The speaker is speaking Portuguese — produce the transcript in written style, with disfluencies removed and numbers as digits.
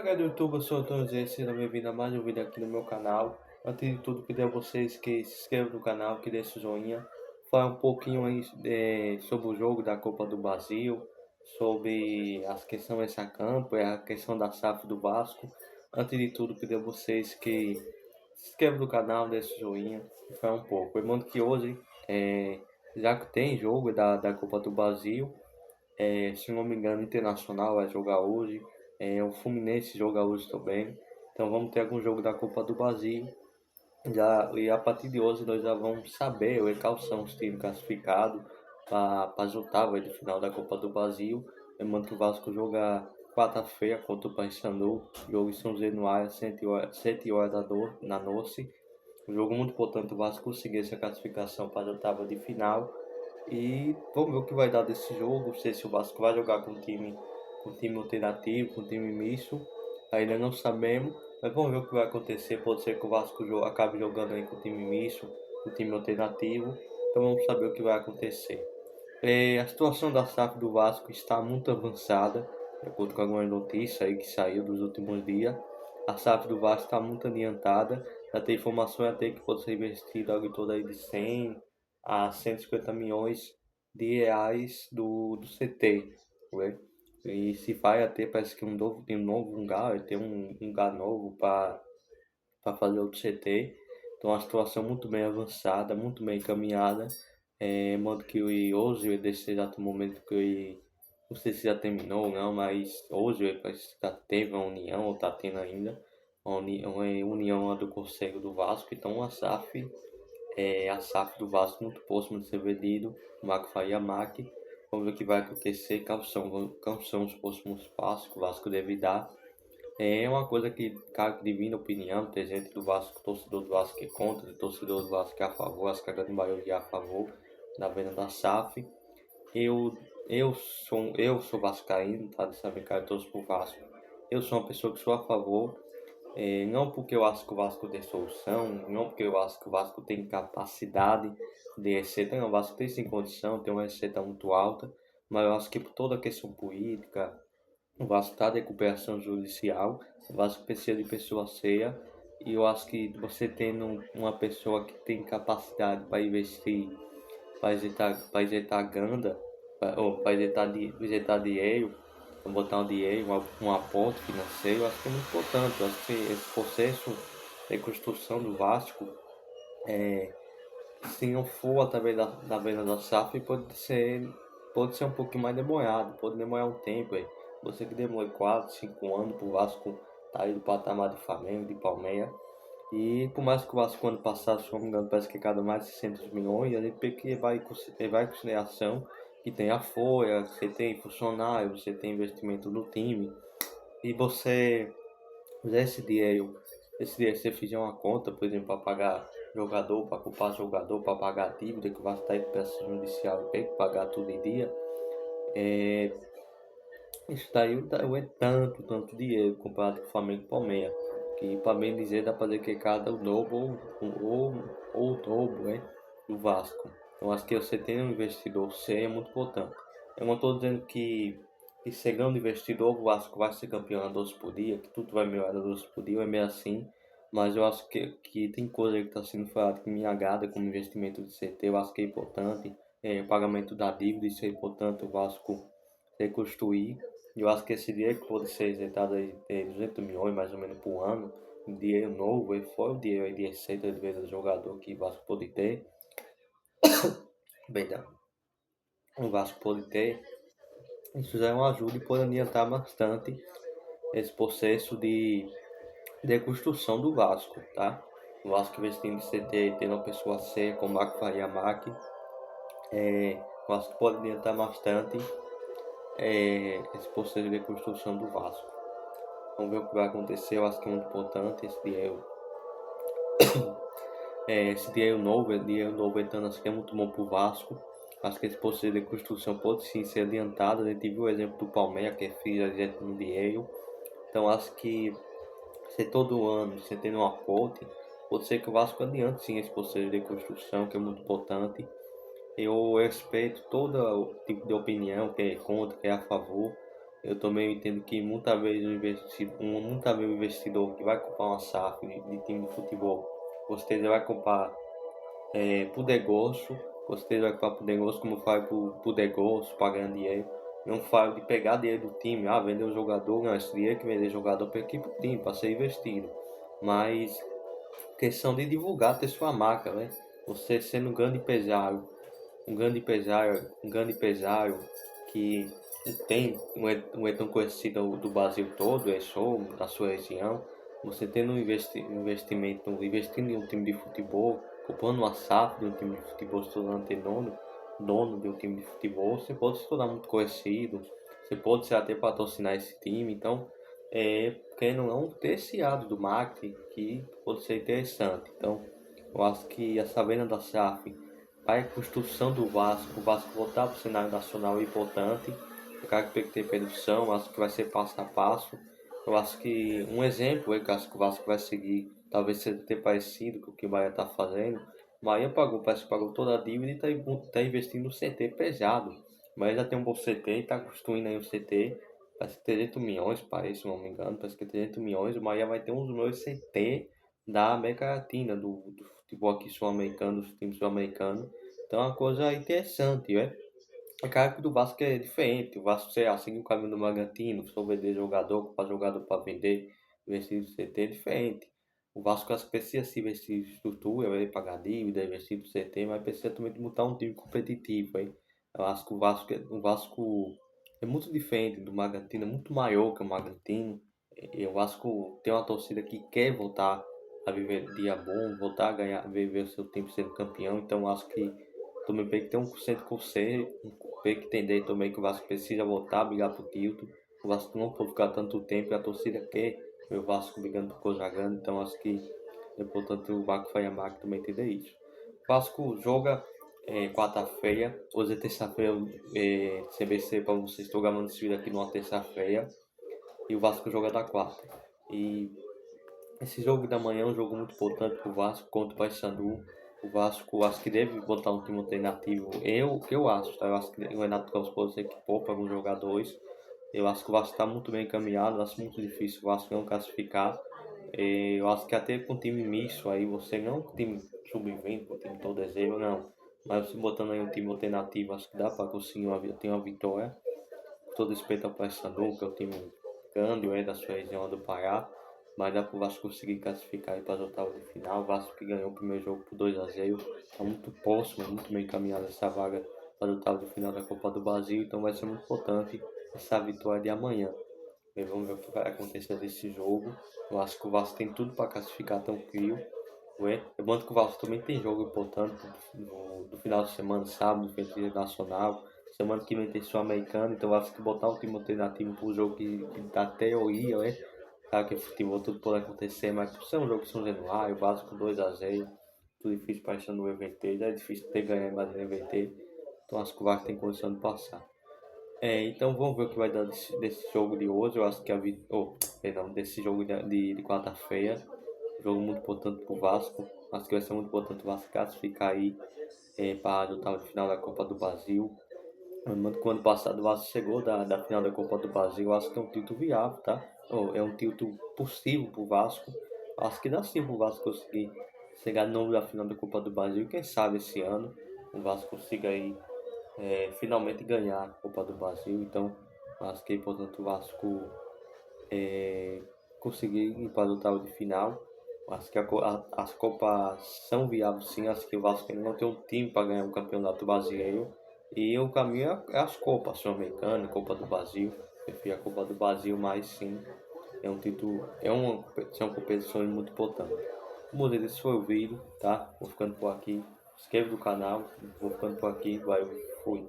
Galera do YouTube, eu sou o Antônio Zé, seja bem-vindo a mais um vídeo aqui no meu canal. Antes de tudo, pedir a vocês que se inscrevam no canal, que deixem o joinha. Falar um pouquinho aí sobre o jogo da Copa do Brasil, sobre as questões extra-campo, a questão da SAF do Vasco. Antes de tudo, pedir a vocês que se inscrevam no canal, deixem o joinha e falar um pouco. Lembrando que hoje, já que tem jogo da Copa do Brasil, se não me engano, o Internacional vai jogar hoje. O Fluminense joga hoje também. Então vamos ter algum jogo da Copa do Brasil. E a partir de hoje nós já vamos saber quais são os times classificados para as oitavas de final da Copa do Brasil. Lembrando que o Vasco joga quarta-feira contra o Paysandu. Jogo em São Januário, 7 horas na noite. Um jogo muito importante o Vasco conseguir essa classificação para a oitava de final. E vamos ver o que vai dar desse jogo. Não sei se o Vasco vai jogar com time alternativo, com time misto. Ainda não sabemos. Mas vamos ver o que vai acontecer. Pode ser que o Vasco acabe jogando aí com time misto, com time alternativo. Então vamos saber o que vai acontecer. A situação da SAF do Vasco está muito avançada, de acordo com algumas notícias aí que saiu dos últimos dias. A SAF do Vasco está muito adiantada, já tem informações até que pode ser investido algo em torno aí de 100 a 150 milhões de reais do CT, né? E se vai até, parece que tem um novo lugar, tem um lugar novo para fazer outro CT. Então a situação muito bem avançada, muito bem encaminhada. Modo que hoje, desse exato momento que não sei se já terminou ou não, mas hoje parece que já teve uma união, ou está tendo ainda, uma união lá do Conselho do Vasco. Então a SAF do Vasco muito próximo de ser vendido, o Marco Faria Mac. Vamos ver o que vai acontecer, quais são os próximos passos que o Vasco deve dar. É uma coisa que, cara, que divide opinião, tem gente do Vasco, torcedor do Vasco que é contra, tem torcedor do Vasco que é a favor, acho que a grande maioria é a favor da venda da SAF. Eu, eu sou vascaíno, tá? De saber que eu torço pro Vasco. Eu sou uma pessoa que sou a favor, não porque eu acho que o Vasco tem solução, não porque eu acho que o Vasco tem capacidade de receita, não, o Vasco tem sim condição, tem uma receita muito alta, mas eu acho que por toda a questão política, o Vasco está de recuperação judicial, o Vasco precisa de pessoa séria, e eu acho que você tendo uma pessoa que tem capacidade para investir, para injetar grana, ou para injetar dinheiro, para botar um dinheiro, um aporte financeiro, eu acho que é muito importante. Eu acho que esse processo de construção do Vasco, se não for através da venda da SAF, pode ser um pouquinho mais demorado, pode demorar um tempo aí. Você que demorou 4, 5 anos para o Vasco tá aí do patamar de Flamengo, de Palmeiras. E por mais que o Vasco ano passado, se não me engano, parece que cada mais de 600 milhões, a gente vê que vai em consideração que tem a folha, você tem funcionário, você tem investimento no time. E você usar esse dinheiro você fizer uma conta, por exemplo, para pagar jogador, para culpar jogador, para pagar a dívida que o Vasco está em processo judicial e tem que pagar tudo em dia, é, isso daí é tanto dinheiro comparado com o Flamengo e Palmeiras. Que para bem dizer dá para dizer que cada o dobro ou o dobro, né, do Vasco. Então acho que você ter um investidor sério é muito importante. Eu não estou dizendo que chegando investidor o Vasco vai ser campeão a 12 por dia, que tudo vai melhorar a 12 por dia, é meio assim. Mas eu acho que tem coisa que está sendo falada que me agrada como investimento de CT, eu acho que é importante. O pagamento da dívida, isso é importante o Vasco reconstruir. Eu acho que esse dinheiro que pode ser injetado aí, 200 milhões mais ou menos por ano, um dinheiro novo, e fora o dinheiro aí de receita de venda do jogador que o Vasco pode ter, perdão, o Vasco pode ter, isso já é uma ajuda e pode adiantar bastante esse processo de reconstrução do Vasco, tá? O Vasco investindo em CT, tendo uma pessoa séria como Marco Faria Mac, o Vasco pode adiantar bastante esse processo de reconstrução do Vasco. Vamos ver o que vai acontecer, eu acho que é muito importante esse dinheiro novo entrando, acho que é muito bom para o Vasco. Acho que esse processo de construção pode sim ser adiantado. A gente viu o exemplo do Palmeiras, que fez a gente no dinheiro. Então acho que se todo ano você tendo um aporte, pode ser que o Vasco adiante sim esse processo de construção, que é muito importante. Eu respeito todo o tipo de opinião, que é contra, que é a favor. Eu também entendo que muitas vezes o investidor que vai comprar uma SAF de time de futebol, você já vai comprar por negócio, você vai comprar por negócio como faz por negócio, pagando dinheiro. Não faz de pegar dinheiro do time, vender o jogador, não, esse dinheiro que vender jogador para equipe do time, para ser investido. Mas questão de divulgar, ter sua marca, né? Você sendo um grande empresário que não é tão conhecido do Brasil todo, é só da sua região. Você tendo investindo em um time de futebol, comprando uma SAF de um time de futebol, se tornando dono de um time de futebol, você pode se tornar muito conhecido, você pode ser até patrocinar esse time, então querendo ou não ter esse lado do marketing que pode ser interessante. Então, eu acho que essa venda da SAF para a construção do Vasco, o Vasco voltar para o cenário nacional é importante. O cara que tem que ter produção, acho que vai ser passo a passo. Eu acho que um exemplo que eu acho que o Vasco vai seguir, talvez seja até parecido com o que o Bahia está fazendo. O Bahia parece que pagou toda a dívida e está investindo no CT pesado. O Bahia já tem um bom CT, está construindo aí um CT. Parece que 300 milhões, parece, se não me engano. Parece que 300 milhões. O Bahia vai ter um dos melhores CT da América Latina, do futebol aqui sul-americano, dos times sul-americanos. Então é uma coisa interessante, né? É claro que do Vasco é diferente. O Vasco, sei lá, seguir o caminho do Bragantino, só vender jogador, comprar jogador para vender, investir no CT é diferente. O Vasco acho que precisa se investir em estrutura, vai pagar dívida, investir no CT, mas precisa também de montar um time competitivo, hein? Eu acho que o Vasco é muito diferente do Bragantino, é muito maior que o Bragantino. E o Vasco tem uma torcida que quer voltar a viver dia bom, voltar a ganhar, viver o seu tempo sendo campeão. Então acho que também tem que ter um centro conselho, tem que entender também que o Vasco precisa voltar a brigar pro título. O Vasco não pode ficar tanto tempo e a torcida quer ver o Vasco brigando por coisa grande. Então acho que é importante o Vasco Faiamar também entender isso. O Vasco joga quarta-feira, hoje é terça-feira, CBC para vocês, estou gravando esse vídeo aqui numa terça-feira e o Vasco joga da quarta. E esse jogo da manhã é um jogo muito importante para o Vasco contra o Paysandu. O Vasco acho que deve botar um time alternativo. Eu acho, tá? Eu acho que o Renato Campos pode ser que poupa alguns jogadores. Eu acho que o Vasco está muito bem encaminhado. Eu acho muito difícil o Vasco não classificar. Eu acho que até com um time misto aí, você não com time sub-20, com time todo dezembro, não. Mas você botando aí um time alternativo, acho que dá para conseguir ter uma vitória. Com todo respeito ao Paysandu, que é o time grande, da sua região do Pará. Mas dá para o Vasco conseguir classificar para as oitavas de final. O Vasco que ganhou o primeiro jogo por 2-0. Está muito próximo, muito bem encaminhado essa vaga para as oitavas de final da Copa do Brasil. Então vai ser muito importante essa vitória de amanhã. E vamos ver o que vai acontecer nesse jogo. Eu acho que o Vasco tem tudo para classificar tranquilo. É bom que o Vasco também tem jogo importante do final de semana, sábado, frente nacional. Semana que vem tem Sul-Americano, então o Vasco tem que botar um time alternativo para o jogo que dá teoria, né? Claro que futebol tudo pode acontecer, mas por ser um jogo de São Januário, o Vasco 2-0, tudo difícil para achar no EVT, já é difícil ter ganho mais no EVT, então acho que o Vasco tem condição de passar. Então vamos ver o que vai dar desse jogo de hoje. Eu acho que perdão, desse jogo de quarta-feira. Jogo muito importante para o Vasco. Acho que vai ser muito importante o Vasco classificar aí para a oitava de final da Copa do Brasil. Lembrando que o ano passado o Vasco chegou da final da Copa do Brasil. Eu acho que é um título viável, tá? É um título possível para o Vasco. Acho que dá sim para o Vasco conseguir chegar de novo da final da Copa do Brasil. Quem sabe esse ano o Vasco consiga aí finalmente ganhar a Copa do Brasil. Então acho que é importante o Vasco conseguir ir para a oitava de final. Acho que as Copas são viáveis sim. Acho que o Vasco ainda não tem um time para ganhar um campeonato brasileiro. E o caminho é as Copas Sul-Americana, Copa do Brasil. Prefiro a Copa do Brasil, mas sim, é um título, são competições muito importantes. Como eu disse, esse foi o vídeo, tá? Vou ficando por aqui. Se inscreve no canal, vou ficando por aqui, vai, fui.